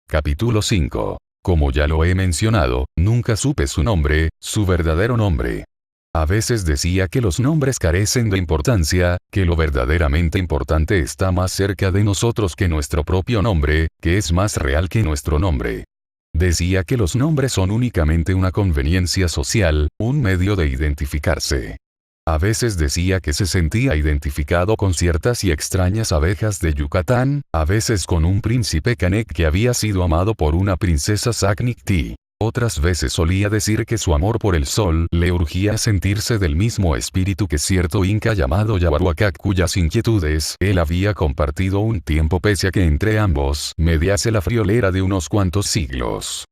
Capítulo 5. Como ya lo he mencionado, nunca supe su nombre, su verdadero nombre. A veces decía que los nombres carecen de importancia, que lo verdaderamente importante está más cerca de nosotros que nuestro propio nombre, que es más real que nuestro nombre. Decía que los nombres son únicamente una conveniencia social, un medio de identificarse. A veces decía que se sentía identificado con ciertas y extrañas abejas de Yucatán, a veces con un príncipe Canek que había sido amado por una princesa Saknikti. Otras veces solía decir que su amor por el sol le urgía a sentirse del mismo espíritu que cierto inca llamado Yahuacac cuyas inquietudes él había compartido un tiempo pese a que entre ambos mediase la friolera de unos cuantos siglos.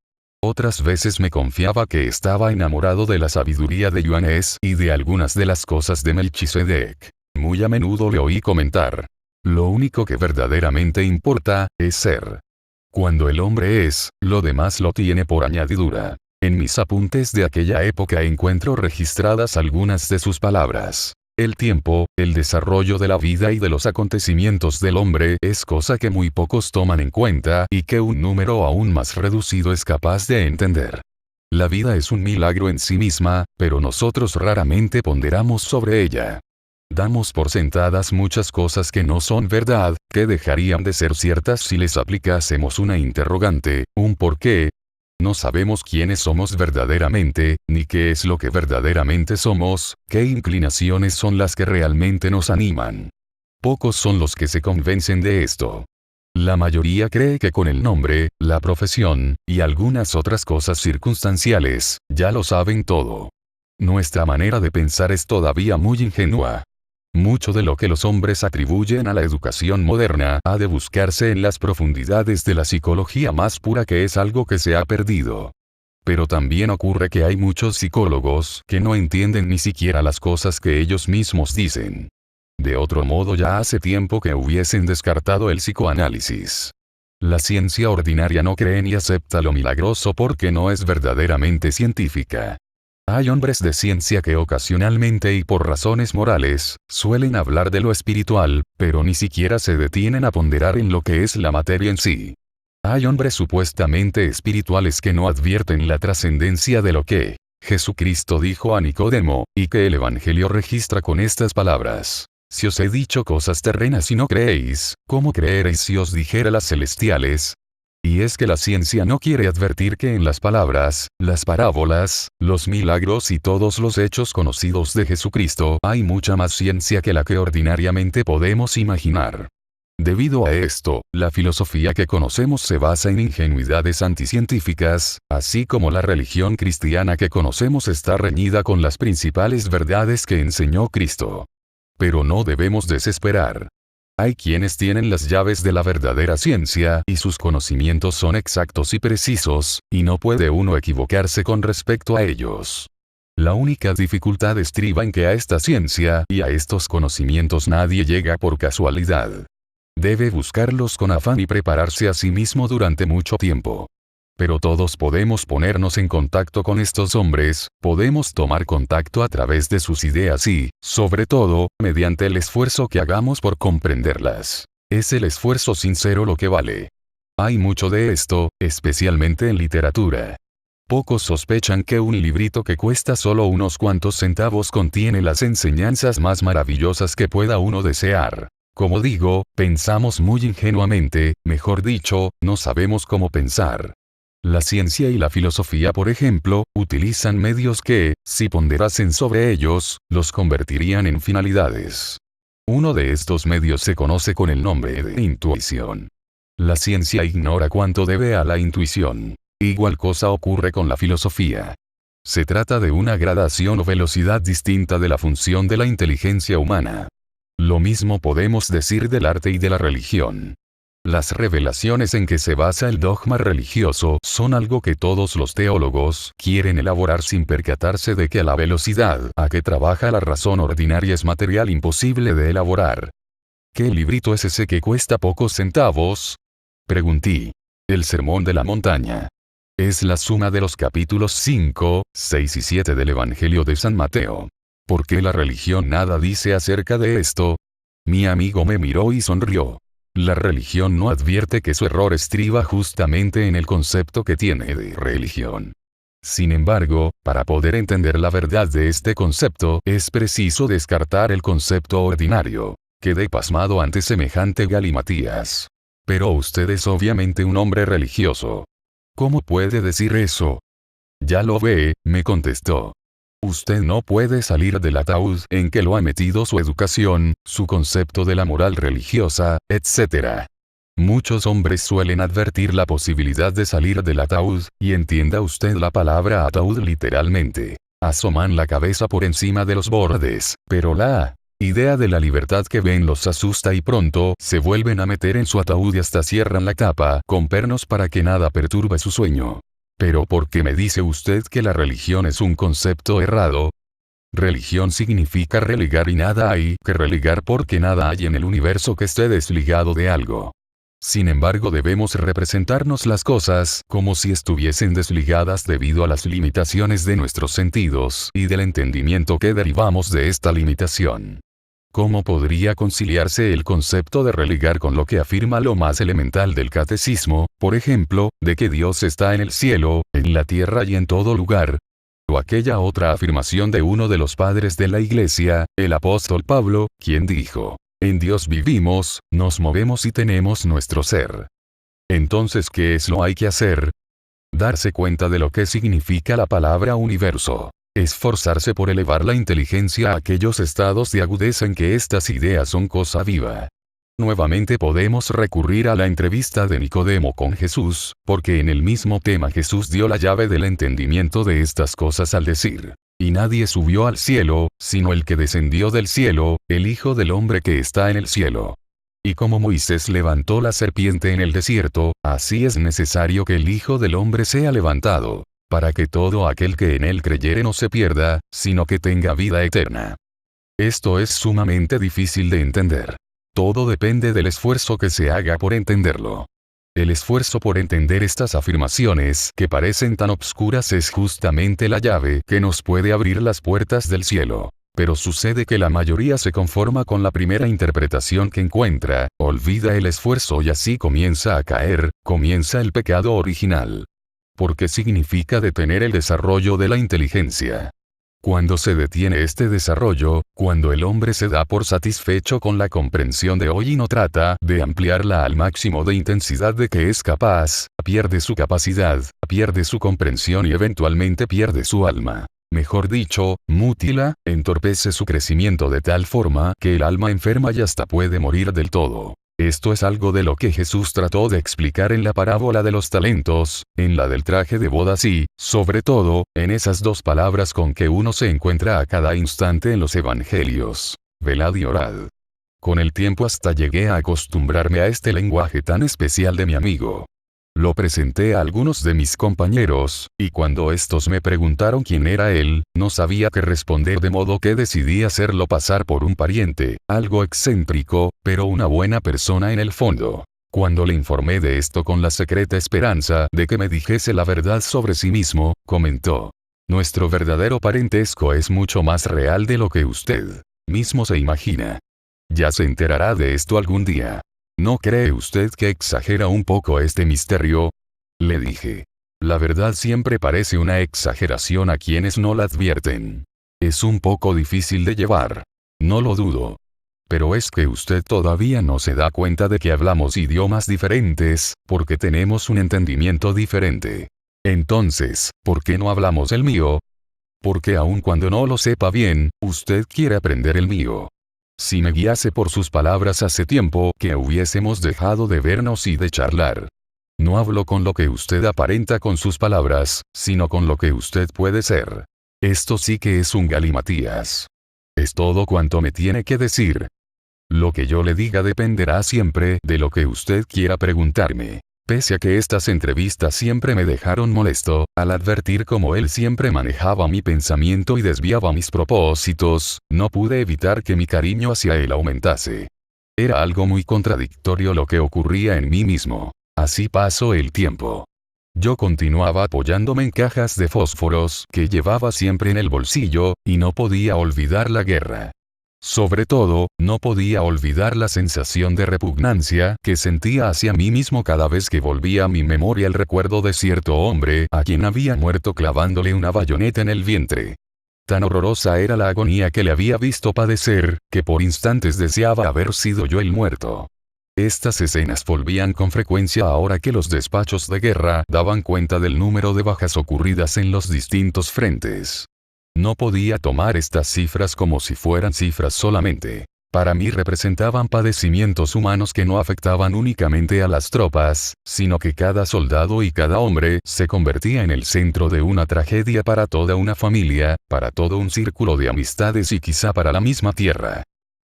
Otras veces me confiaba que estaba enamorado de la sabiduría de Yuanes y de algunas de las cosas de Melchisedec. Muy a menudo le oí comentar: lo único que verdaderamente importa, es ser. Cuando el hombre es, lo demás lo tiene por añadidura. En mis apuntes de aquella época encuentro registradas algunas de sus palabras. El tiempo, el desarrollo de la vida y de los acontecimientos del hombre es cosa que muy pocos toman en cuenta y que un número aún más reducido es capaz de entender. La vida es un milagro en sí misma, pero nosotros raramente ponderamos sobre ella. Damos por sentadas muchas cosas que no son verdad, que dejarían de ser ciertas si les aplicásemos una interrogante, un por qué. No sabemos quiénes somos verdaderamente, ni qué es lo que verdaderamente somos, qué inclinaciones son las que realmente nos animan. Pocos son los que se convencen de esto. La mayoría cree que con el nombre, la profesión, y algunas otras cosas circunstanciales, ya lo saben todo. Nuestra manera de pensar es todavía muy ingenua. Mucho de lo que los hombres atribuyen a la educación moderna ha de buscarse en las profundidades de la psicología más pura, que es algo que se ha perdido. Pero también ocurre que hay muchos psicólogos que no entienden ni siquiera las cosas que ellos mismos dicen. De otro modo ya hace tiempo que hubiesen descartado el psicoanálisis. La ciencia ordinaria no cree ni acepta lo milagroso porque no es verdaderamente científica. Hay hombres de ciencia que ocasionalmente y por razones morales, suelen hablar de lo espiritual, pero ni siquiera se detienen a ponderar en lo que es la materia en sí. Hay hombres supuestamente espirituales que no advierten la trascendencia de lo que Jesucristo dijo a Nicodemo, y que el Evangelio registra con estas palabras: si os he dicho cosas terrenas y no creéis, ¿cómo creeréis si os dijera las celestiales? Y es que la ciencia no quiere advertir que en las palabras, las parábolas, los milagros y todos los hechos conocidos de Jesucristo hay mucha más ciencia que la que ordinariamente podemos imaginar. Debido a esto, la filosofía que conocemos se basa en ingenuidades anticientíficas, así como la religión cristiana que conocemos está reñida con las principales verdades que enseñó Cristo. Pero no debemos desesperar. Hay quienes tienen las llaves de la verdadera ciencia y sus conocimientos son exactos y precisos, y no puede uno equivocarse con respecto a ellos. La única dificultad estriba en que a esta ciencia y a estos conocimientos nadie llega por casualidad. Debe buscarlos con afán y prepararse a sí mismo durante mucho tiempo. Pero todos podemos ponernos en contacto con estos hombres, podemos tomar contacto a través de sus ideas y, sobre todo, mediante el esfuerzo que hagamos por comprenderlas. Es el esfuerzo sincero lo que vale. Hay mucho de esto, especialmente en literatura. Pocos sospechan que un librito que cuesta solo unos cuantos centavos contiene las enseñanzas más maravillosas que pueda uno desear. Como digo, pensamos muy ingenuamente, mejor dicho, no sabemos cómo pensar. La ciencia y la filosofía, por ejemplo, utilizan medios que, si ponderasen sobre ellos, los convertirían en finalidades. Uno de estos medios se conoce con el nombre de intuición. La ciencia ignora cuánto debe a la intuición. Igual cosa ocurre con la filosofía. Se trata de una gradación o velocidad distinta de la función de la inteligencia humana. Lo mismo podemos decir del arte y de la religión. Las revelaciones en que se basa el dogma religioso son algo que todos los teólogos quieren elaborar sin percatarse de que la velocidad a que trabaja la razón ordinaria es material imposible de elaborar. ¿Qué librito es ese que cuesta pocos centavos?, pregunté. El Sermón de la Montaña. Es la suma de los capítulos 5, 6 y 7 del Evangelio de San Mateo. ¿Por qué la religión nada dice acerca de esto? Mi amigo me miró y sonrió. La religión no advierte que su error estriba justamente en el concepto que tiene de religión. Sin embargo, para poder entender la verdad de este concepto, es preciso descartar el concepto ordinario. Quedé pasmado ante semejante galimatías. Pero usted es obviamente un hombre religioso. ¿Cómo puede decir eso? Ya lo ve, me contestó. Usted no puede salir del ataúd en que lo ha metido su educación, su concepto de la moral religiosa, etc. Muchos hombres suelen advertir la posibilidad de salir del ataúd, y entienda usted la palabra ataúd literalmente. Asoman la cabeza por encima de los bordes, pero la idea de la libertad que ven los asusta y pronto se vuelven a meter en su ataúd y hasta cierran la tapa con pernos para que nada perturbe su sueño. Pero ¿por qué me dice usted que la religión es un concepto errado? Religión significa religar y nada hay que religar porque nada hay en el universo que esté desligado de algo. Sin embargo, debemos representarnos las cosas como si estuviesen desligadas debido a las limitaciones de nuestros sentidos y del entendimiento que derivamos de esta limitación. ¿Cómo podría conciliarse el concepto de religar con lo que afirma lo más elemental del catecismo, por ejemplo, de que Dios está en el cielo, en la tierra y en todo lugar? O aquella otra afirmación de uno de los padres de la Iglesia, el apóstol Pablo, quien dijo: en Dios vivimos, nos movemos y tenemos nuestro ser. Entonces, ¿qué es lo que hay que hacer? Darse cuenta de lo que significa la palabra universo. Esforzarse por elevar la inteligencia a aquellos estados de agudeza en que estas ideas son cosa viva. Nuevamente podemos recurrir a la entrevista de Nicodemo con Jesús, porque en el mismo tema Jesús dio la llave del entendimiento de estas cosas al decir: y nadie subió al cielo, sino el que descendió del cielo, el Hijo del Hombre que está en el cielo. Y como Moisés levantó la serpiente en el desierto, así es necesario que el Hijo del Hombre sea levantado, para que todo aquel que en él creyere no se pierda, sino que tenga vida eterna. Esto es sumamente difícil de entender. Todo depende del esfuerzo que se haga por entenderlo. El esfuerzo por entender estas afirmaciones que parecen tan obscuras es justamente la llave que nos puede abrir las puertas del cielo. Pero sucede que la mayoría se conforma con la primera interpretación que encuentra, olvida el esfuerzo y así comienza a caer, comienza el pecado original. Porque significa detener el desarrollo de la inteligencia. Cuando se detiene este desarrollo, cuando el hombre se da por satisfecho con la comprensión de hoy y no trata de ampliarla al máximo de intensidad de que es capaz, pierde su capacidad, pierde su comprensión y eventualmente pierde su alma. Mejor dicho, mutila, entorpece su crecimiento de tal forma que el alma enferma y hasta puede morir del todo. Esto es algo de lo que Jesús trató de explicar en la parábola de los talentos, en la del traje de bodas y, sobre todo, en esas dos palabras con que uno se encuentra a cada instante en los evangelios: velad y orad. Con el tiempo hasta llegué a acostumbrarme a este lenguaje tan especial de mi amigo. Lo presenté a algunos de mis compañeros, y cuando estos me preguntaron quién era él, no sabía qué responder, de modo que decidí hacerlo pasar por un pariente, algo excéntrico, pero una buena persona en el fondo. Cuando le informé de esto con la secreta esperanza de que me dijese la verdad sobre sí mismo, comentó: nuestro verdadero parentesco es mucho más real de lo que usted mismo se imagina. Ya se enterará de esto algún día. ¿No cree usted que exagera un poco este misterio? Le dije. La verdad siempre parece una exageración a quienes no la advierten. Es un poco difícil de llevar. No lo dudo. Pero es que usted todavía no se da cuenta de que hablamos idiomas diferentes, porque tenemos un entendimiento diferente. Entonces, ¿por qué no hablamos el mío? Porque aun cuando no lo sepa bien, usted quiere aprender el mío. Si me guiase por sus palabras hace tiempo que hubiésemos dejado de vernos y de charlar. No hablo con lo que usted aparenta con sus palabras, sino con lo que usted puede ser. Esto sí que es un galimatías. Es todo cuanto me tiene que decir. Lo que yo le diga dependerá siempre de lo que usted quiera preguntarme. Pese a que estas entrevistas siempre me dejaron molesto, al advertir cómo él siempre manejaba mi pensamiento y desviaba mis propósitos, no pude evitar que mi cariño hacia él aumentase. Era algo muy contradictorio lo que ocurría en mí mismo. Así pasó el tiempo. Yo continuaba apoyándome en cajas de fósforos que llevaba siempre en el bolsillo, y no podía olvidar la guerra. Sobre todo, no podía olvidar la sensación de repugnancia que sentía hacia mí mismo cada vez que volvía a mi memoria el recuerdo de cierto hombre a quien había muerto clavándole una bayoneta en el vientre. Tan horrorosa era la agonía que le había visto padecer, que por instantes deseaba haber sido yo el muerto. Estas escenas volvían con frecuencia ahora que los despachos de guerra daban cuenta del número de bajas ocurridas en los distintos frentes. No podía tomar estas cifras como si fueran cifras solamente. Para mí representaban padecimientos humanos que no afectaban únicamente a las tropas, sino que cada soldado y cada hombre se convertía en el centro de una tragedia para toda una familia, para todo un círculo de amistades y quizá para la misma tierra.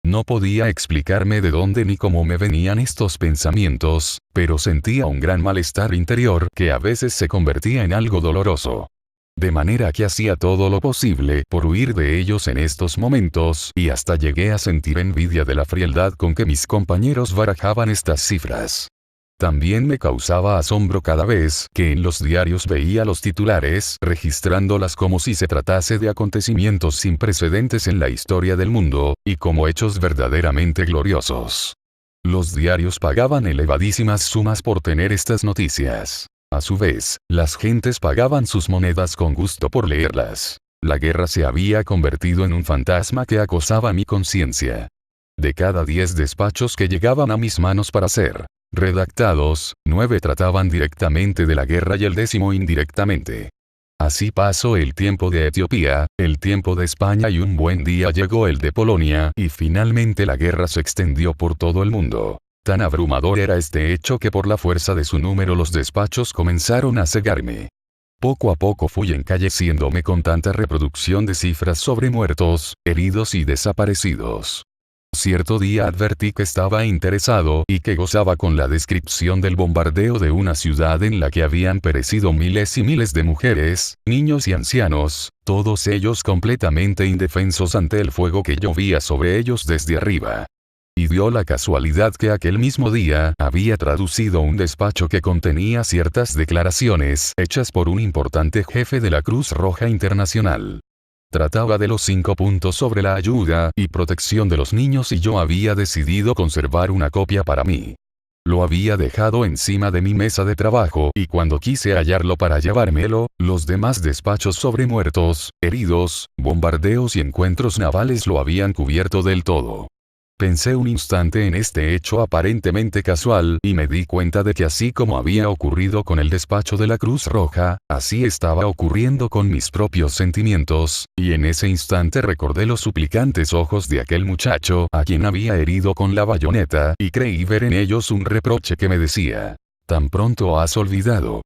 No podía explicarme de dónde ni cómo me venían estos pensamientos, pero sentía un gran malestar interior que a veces se convertía en algo doloroso. De manera que hacía todo lo posible por huir de ellos en estos momentos y hasta llegué a sentir envidia de la frialdad con que mis compañeros barajaban estas cifras. También me causaba asombro cada vez que en los diarios veía los titulares registrándolas como si se tratase de acontecimientos sin precedentes en la historia del mundo, y como hechos verdaderamente gloriosos. Los diarios pagaban elevadísimas sumas por tener estas noticias. A su vez, las gentes pagaban sus monedas con gusto por leerlas. La guerra se había convertido en un fantasma que acosaba mi conciencia. De cada 10 despachos que llegaban a mis manos para ser redactados, 9 trataban directamente de la guerra y el 10º indirectamente. Así pasó el tiempo de Etiopía, el tiempo de España y un buen día llegó el de Polonia y finalmente la guerra se extendió por todo el mundo. Tan abrumador era este hecho que por la fuerza de su número los despachos comenzaron a cegarme. Poco a poco fui encalleciéndome con tanta reproducción de cifras sobre muertos, heridos y desaparecidos. Cierto día advertí que estaba interesado y que gozaba con la descripción del bombardeo de una ciudad en la que habían perecido miles y miles de mujeres, niños y ancianos, todos ellos completamente indefensos ante el fuego que llovía sobre ellos desde arriba. Y dio la casualidad que aquel mismo día había traducido un despacho que contenía ciertas declaraciones hechas por un importante jefe de la Cruz Roja Internacional. Trataba de los 5 puntos sobre la ayuda y protección de los niños y yo había decidido conservar una copia para mí. Lo había dejado encima de mi mesa de trabajo y cuando quise hallarlo para llevármelo, los demás despachos sobre muertos, heridos, bombardeos y encuentros navales lo habían cubierto del todo. Pensé un instante en este hecho aparentemente casual y me di cuenta de que así como había ocurrido con el despacho de la Cruz Roja, así estaba ocurriendo con mis propios sentimientos, y en ese instante recordé los suplicantes ojos de aquel muchacho a quien había herido con la bayoneta y creí ver en ellos un reproche que me decía: «Tan pronto has olvidado».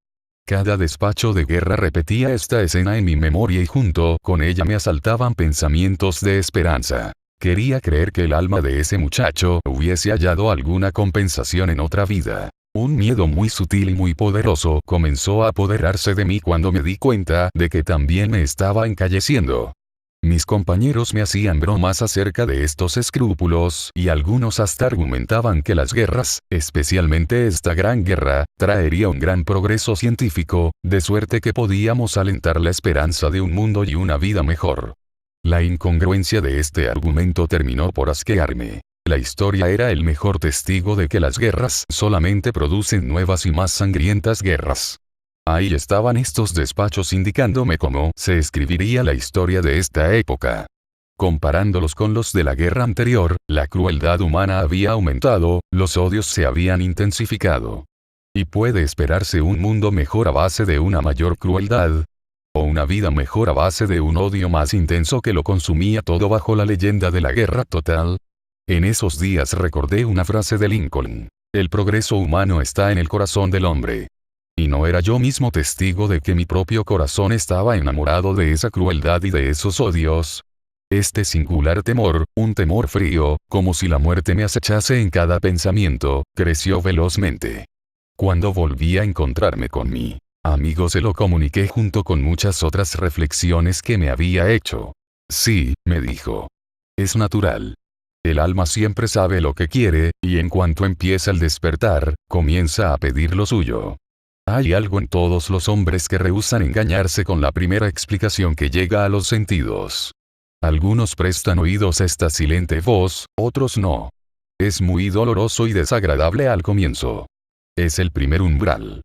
Cada despacho de guerra repetía esta escena en mi memoria y junto con ella me asaltaban pensamientos de esperanza. Quería creer que el alma de ese muchacho hubiese hallado alguna compensación en otra vida. Un miedo muy sutil y muy poderoso comenzó a apoderarse de mí cuando me di cuenta de que también me estaba encalleciendo. Mis compañeros me hacían bromas acerca de estos escrúpulos y algunos hasta argumentaban que las guerras, especialmente esta gran guerra, traería un gran progreso científico, de suerte que podíamos alentar la esperanza de un mundo y una vida mejor. La incongruencia de este argumento terminó por asquearme. La historia era el mejor testigo de que las guerras solamente producen nuevas y más sangrientas guerras. Ahí estaban estos despachos indicándome cómo se escribiría la historia de esta época. Comparándolos con los de la guerra anterior, la crueldad humana había aumentado, los odios se habían intensificado. ¿Y puede esperarse un mundo mejor a base de una mayor crueldad? ¿O una vida mejor a base de un odio más intenso que lo consumía todo bajo la leyenda de la guerra total? En esos días recordé una frase de Lincoln: «El progreso humano está en el corazón del hombre». ¿Y no era yo mismo testigo de que mi propio corazón estaba enamorado de esa crueldad y de esos odios? Este singular temor, un temor frío, como si la muerte me acechase en cada pensamiento, creció velozmente. Cuando volví a encontrarme con mi amigo se lo comuniqué junto con muchas otras reflexiones que me había hecho. «Sí», me dijo. «Es natural. El alma siempre sabe lo que quiere, y en cuanto empieza el despertar, comienza a pedir lo suyo. Hay algo en todos los hombres que rehúsan engañarse con la primera explicación que llega a los sentidos. Algunos prestan oídos a esta silente voz, otros no. Es muy doloroso y desagradable al comienzo. Es el primer umbral.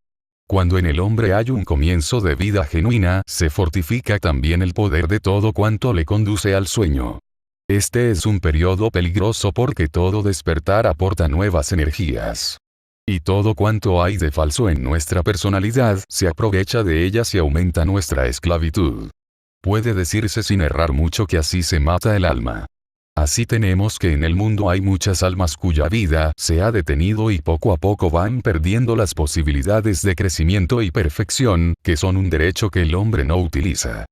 Cuando en el hombre hay un comienzo de vida genuina, se fortifica también el poder de todo cuanto le conduce al sueño. Este es un periodo peligroso porque todo despertar aporta nuevas energías. Y todo cuanto hay de falso en nuestra personalidad se aprovecha de ellas y aumenta nuestra esclavitud. Puede decirse sin errar mucho que así se mata el alma. Así tenemos que en el mundo hay muchas almas cuya vida se ha detenido y poco a poco van perdiendo las posibilidades de crecimiento y perfección, que son un derecho que el hombre no utiliza.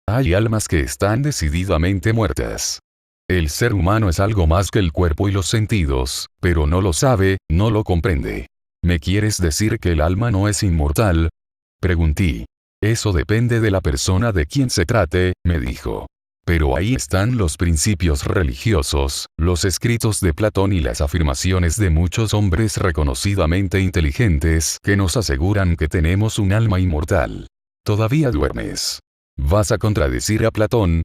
Hay almas que están decididamente muertas. El ser humano es algo más que el cuerpo y los sentidos, pero no lo sabe, no lo comprende. ¿Me quieres decir que el alma no es inmortal? Pregunté. Eso depende de la persona de quien se trate, me dijo. Pero ahí están los principios religiosos, los escritos de Platón y las afirmaciones de muchos hombres reconocidamente inteligentes que nos aseguran que tenemos un alma inmortal. ¿Todavía duermes? ¿Vas a contradecir a Platón?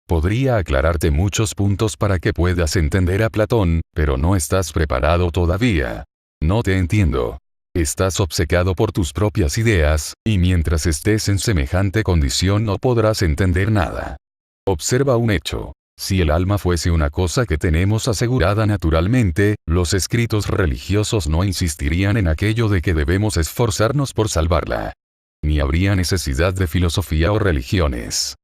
Podría aclararte muchos puntos para que puedas entender a Platón, pero no estás preparado todavía. No te entiendo. Estás obcecado por tus propias ideas, y mientras estés en semejante condición no podrás entender nada. Observa un hecho. Si el alma fuese una cosa que tenemos asegurada naturalmente, los escritos religiosos no insistirían en aquello de que debemos esforzarnos por salvarla. Ni habría necesidad de filosofía o religiones.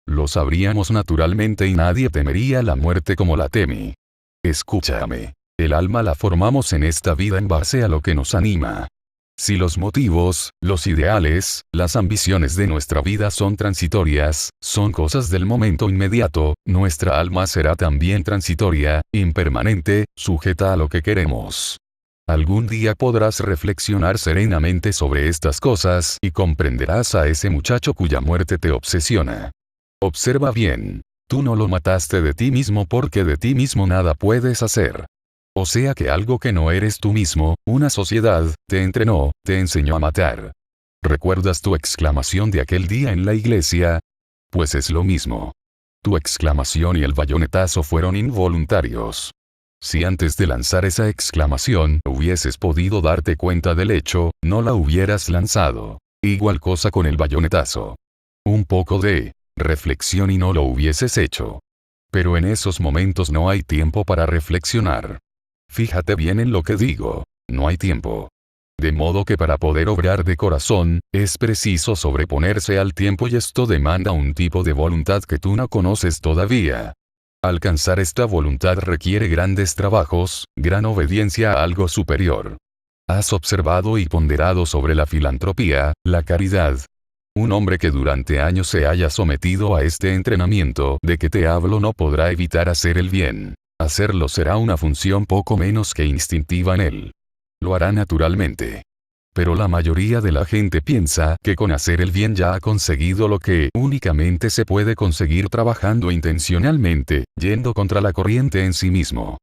Lo sabríamos naturalmente y nadie temería la muerte como la teme. Escúchame. El alma la formamos en esta vida en base a lo que nos anima. Si los motivos, los ideales, las ambiciones de nuestra vida son transitorias, son cosas del momento inmediato, nuestra alma será también transitoria, impermanente, sujeta a lo que queremos. Algún día podrás reflexionar serenamente sobre estas cosas y comprenderás a ese muchacho cuya muerte te obsesiona. Observa bien. Tú no lo mataste de ti mismo porque de ti mismo nada puedes hacer. O sea que algo que no eres tú mismo, una sociedad, te entrenó, te enseñó a matar. ¿Recuerdas tu exclamación de aquel día en la iglesia? Pues es lo mismo. Tu exclamación y el bayonetazo fueron involuntarios. Si antes de lanzar esa exclamación hubieses podido darte cuenta del hecho, no la hubieras lanzado. Igual cosa con el bayonetazo. Un poco de reflexión y no lo hubieses hecho. Pero en esos momentos no hay tiempo para reflexionar. Fíjate bien en lo que digo, no hay tiempo. De modo que para poder obrar de corazón, es preciso sobreponerse al tiempo y esto demanda un tipo de voluntad que tú no conoces todavía. Alcanzar esta voluntad requiere grandes trabajos, gran obediencia a algo superior. ¿Has observado y ponderado sobre la filantropía, la caridad? Un hombre que durante años se haya sometido a este entrenamiento de que te hablo no podrá evitar hacer el bien. Hacerlo será una función poco menos que instintiva en él. Lo hará naturalmente. Pero la mayoría de la gente piensa que con hacer el bien ya ha conseguido lo que únicamente se puede conseguir trabajando intencionalmente, yendo contra la corriente en sí mismo.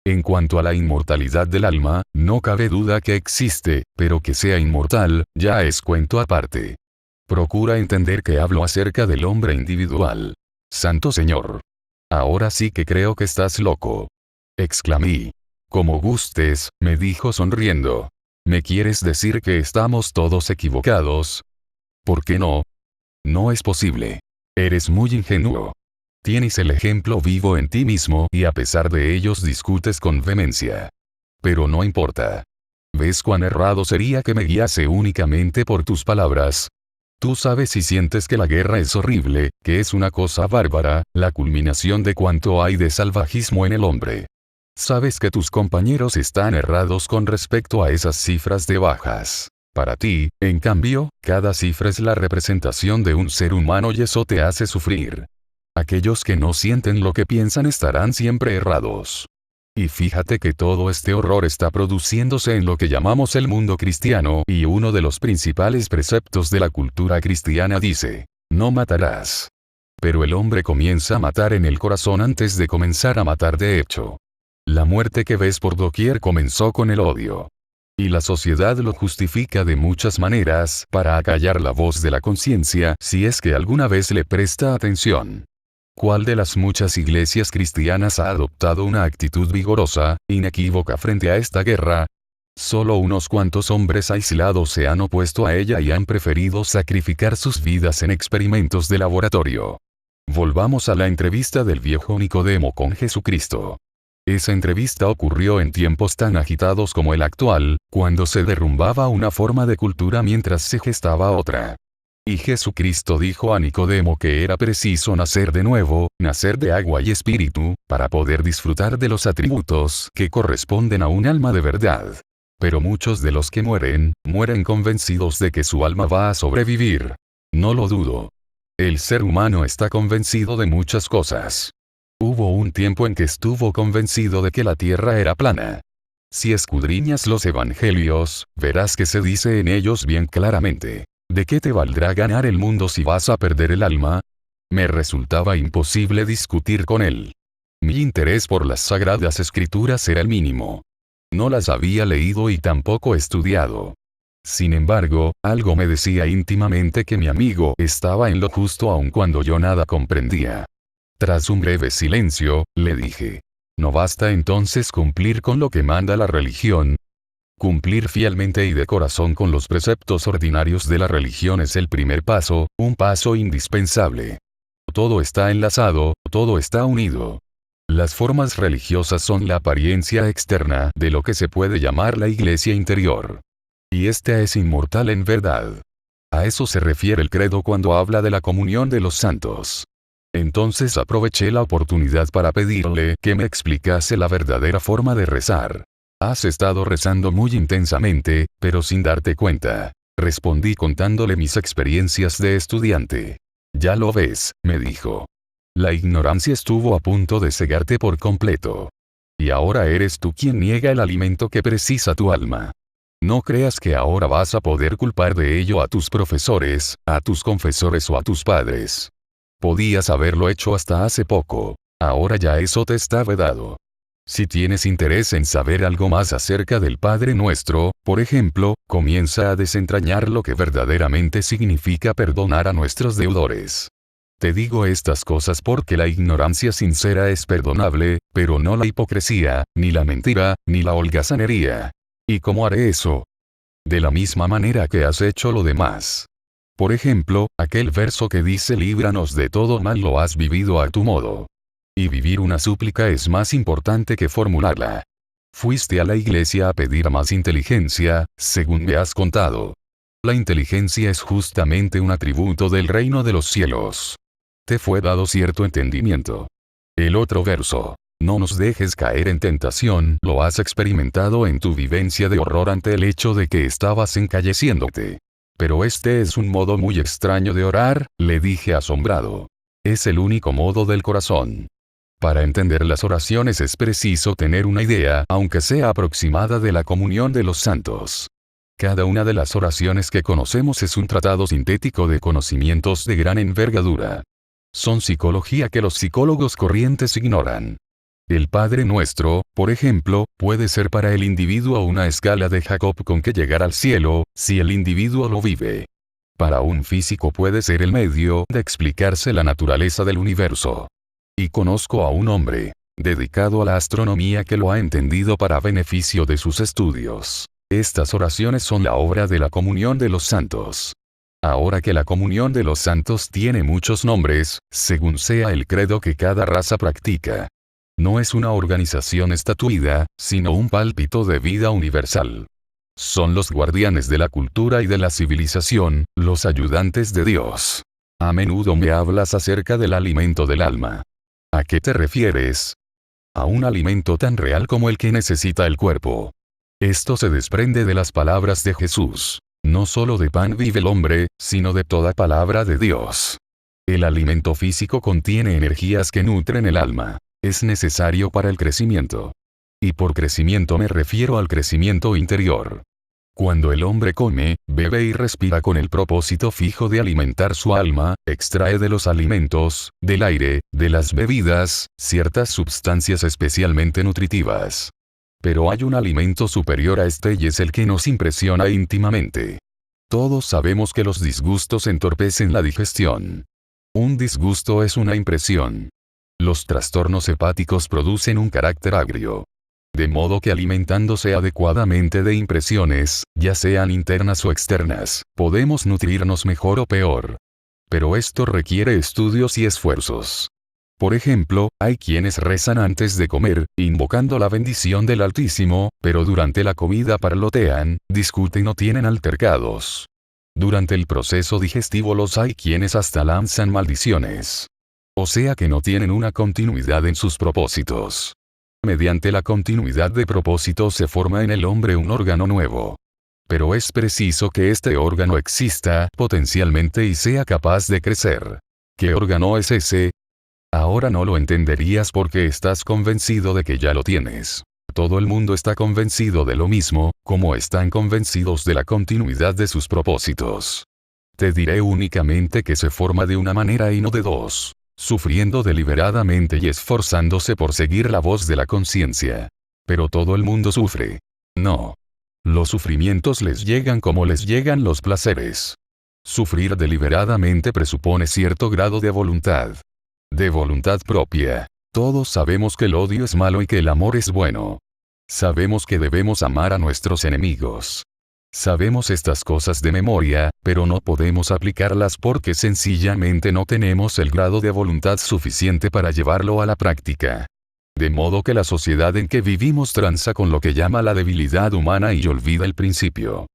En cuanto a la inmortalidad del alma, no cabe duda que existe, pero que sea inmortal, ya es cuento aparte. Procura entender que hablo acerca del hombre individual. Santo Señor. Ahora sí que creo que estás loco. Exclamé. Como gustes, me dijo sonriendo. ¿Me quieres decir que estamos todos equivocados? ¿Por qué no? No es posible. Eres muy ingenuo. Tienes el ejemplo vivo en ti mismo y a pesar de ellos discutes con vehemencia. Pero no importa. ¿Ves cuán errado sería que me guiase únicamente por tus palabras? Tú sabes y sientes que la guerra es horrible, que es una cosa bárbara, la culminación de cuanto hay de salvajismo en el hombre. Sabes que tus compañeros están errados con respecto a esas cifras de bajas. Para ti, en cambio, cada cifra es la representación de un ser humano y eso te hace sufrir. Aquellos que no sienten lo que piensan estarán siempre errados. Y fíjate que todo este horror está produciéndose en lo que llamamos el mundo cristiano, y uno de los principales preceptos de la cultura cristiana dice, no matarás. Pero el hombre comienza a matar en el corazón antes de comenzar a matar de hecho. La muerte que ves por doquier comenzó con el odio. Y la sociedad lo justifica de muchas maneras para acallar la voz de la conciencia si es que alguna vez le presta atención. ¿Cuál de las muchas iglesias cristianas ha adoptado una actitud vigorosa, inequívoca frente a esta guerra? Solo unos cuantos hombres aislados se han opuesto a ella y han preferido sacrificar sus vidas en experimentos de laboratorio. Volvamos a la entrevista del viejo Nicodemo con Jesucristo. Esa entrevista ocurrió en tiempos tan agitados como el actual, cuando se derrumbaba una forma de cultura mientras se gestaba otra. Y Jesucristo dijo a Nicodemo que era preciso nacer de nuevo, nacer de agua y espíritu, para poder disfrutar de los atributos que corresponden a un alma de verdad. Pero muchos de los que mueren, mueren convencidos de que su alma va a sobrevivir. No lo dudo. El ser humano está convencido de muchas cosas. Hubo un tiempo en que estuvo convencido de que la tierra era plana. Si escudriñas los evangelios, verás que se dice en ellos bien claramente: ¿de qué te valdrá ganar el mundo si vas a perder el alma? Me resultaba imposible discutir con él. Mi interés por las sagradas escrituras era el mínimo. No las había leído y tampoco estudiado. Sin embargo, algo me decía íntimamente que mi amigo estaba en lo justo aun cuando yo nada comprendía. Tras un breve silencio, le dije: ¿no basta entonces cumplir con lo que manda la religión? Cumplir fielmente y de corazón con los preceptos ordinarios de la religión es el primer paso, un paso indispensable. Todo está enlazado, todo está unido. Las formas religiosas son la apariencia externa de lo que se puede llamar la iglesia interior. Y ésta es inmortal en verdad. A eso se refiere el credo cuando habla de la comunión de los santos. Entonces aproveché la oportunidad para pedirle que me explicase la verdadera forma de rezar. Has estado rezando muy intensamente, pero sin darte cuenta. Respondí contándole mis experiencias de estudiante. Ya lo ves, me dijo. La ignorancia estuvo a punto de cegarte por completo. Y ahora eres tú quien niega el alimento que precisa tu alma. No creas que ahora vas a poder culpar de ello a tus profesores, a tus confesores o a tus padres. Podías haberlo hecho hasta hace poco. Ahora ya eso te está vedado. Si tienes interés en saber algo más acerca del Padre Nuestro, por ejemplo, comienza a desentrañar lo que verdaderamente significa perdonar a nuestros deudores. Te digo estas cosas porque la ignorancia sincera es perdonable, pero no la hipocresía, ni la mentira, ni la holgazanería. ¿Y cómo haré eso? De la misma manera que has hecho lo demás. Por ejemplo, aquel verso que dice líbranos de todo mal lo has vivido a tu modo. Y vivir una súplica es más importante que formularla. Fuiste a la iglesia a pedir más inteligencia, según me has contado. La inteligencia es justamente un atributo del reino de los cielos. Te fue dado cierto entendimiento. El otro verso: no nos dejes caer en tentación, lo has experimentado en tu vivencia de horror ante el hecho de que estabas encalleciéndote. Pero este es un modo muy extraño de orar, le dije asombrado. Es el único modo del corazón. Para entender las oraciones es preciso tener una idea, aunque sea aproximada, de la comunión de los santos. Cada una de las oraciones que conocemos es un tratado sintético de conocimientos de gran envergadura. Son psicología que los psicólogos corrientes ignoran. El Padre Nuestro, por ejemplo, puede ser para el individuo una escala de Jacob con que llegar al cielo, si el individuo lo vive. Para un físico puede ser el medio de explicarse la naturaleza del universo. Y conozco a un hombre dedicado a la astronomía que lo ha entendido para beneficio de sus estudios. Estas oraciones son la obra de la comunión de los santos. Ahora que la comunión de los santos tiene muchos nombres, según sea el credo que cada raza practica. No es una organización estatuida, sino un pálpito de vida universal. Son los guardianes de la cultura y de la civilización, los ayudantes de Dios. A menudo me hablas acerca del alimento del alma. ¿A qué te refieres? A un alimento tan real como el que necesita el cuerpo. Esto se desprende de las palabras de Jesús. No solo de pan vive el hombre, sino de toda palabra de Dios. El alimento físico contiene energías que nutren el alma. Es necesario para el crecimiento. Y por crecimiento me refiero al crecimiento interior. Cuando el hombre come, bebe y respira con el propósito fijo de alimentar su alma, extrae de los alimentos, del aire, de las bebidas, ciertas sustancias especialmente nutritivas. Pero hay un alimento superior a este y es el que nos impresiona íntimamente. Todos sabemos que los disgustos entorpecen la digestión. Un disgusto es una impresión. Los trastornos hepáticos producen un carácter agrio. De modo que alimentándose adecuadamente de impresiones, ya sean internas o externas, podemos nutrirnos mejor o peor. Pero esto requiere estudios y esfuerzos. Por ejemplo, hay quienes rezan antes de comer, invocando la bendición del Altísimo, pero durante la comida parlotean, discuten o tienen altercados. Durante el proceso digestivo los hay quienes hasta lanzan maldiciones. O sea que no tienen una continuidad en sus propósitos. Mediante la continuidad de propósitos se forma en el hombre un órgano nuevo. Pero es preciso que este órgano exista potencialmente y sea capaz de crecer. ¿Qué órgano es ese? Ahora no lo entenderías porque estás convencido de que ya lo tienes. Todo el mundo está convencido de lo mismo, como están convencidos de la continuidad de sus propósitos. Te diré únicamente que se forma de una manera y no de dos, sufriendo deliberadamente y esforzándose por seguir la voz de la conciencia. Pero todo el mundo sufre. No. Los sufrimientos les llegan como les llegan los placeres. Sufrir deliberadamente presupone cierto grado de voluntad. De voluntad propia. Todos sabemos que el odio es malo y que el amor es bueno. Sabemos que debemos amar a nuestros enemigos. Sabemos estas cosas de memoria, pero no podemos aplicarlas porque sencillamente no tenemos el grado de voluntad suficiente para llevarlo a la práctica. De modo que la sociedad en que vivimos tranza con lo que llama la debilidad humana y olvida el principio.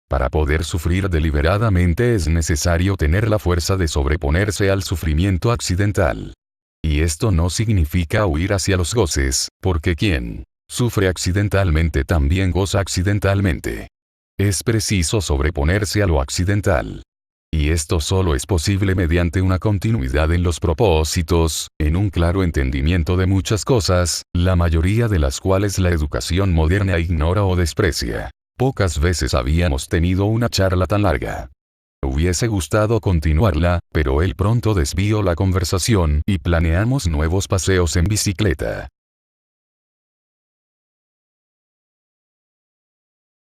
Para poder sufrir deliberadamente es necesario tener la fuerza de sobreponerse al sufrimiento accidental. Y esto no significa huir hacia los goces, porque quien sufre accidentalmente también goza accidentalmente. Es preciso sobreponerse a lo accidental. Y esto solo es posible mediante una continuidad en los propósitos, en un claro entendimiento de muchas cosas, la mayoría de las cuales la educación moderna ignora o desprecia. Pocas veces habíamos tenido una charla tan larga. Hubiese gustado continuarla, pero él pronto desvió la conversación y planeamos nuevos paseos en bicicleta.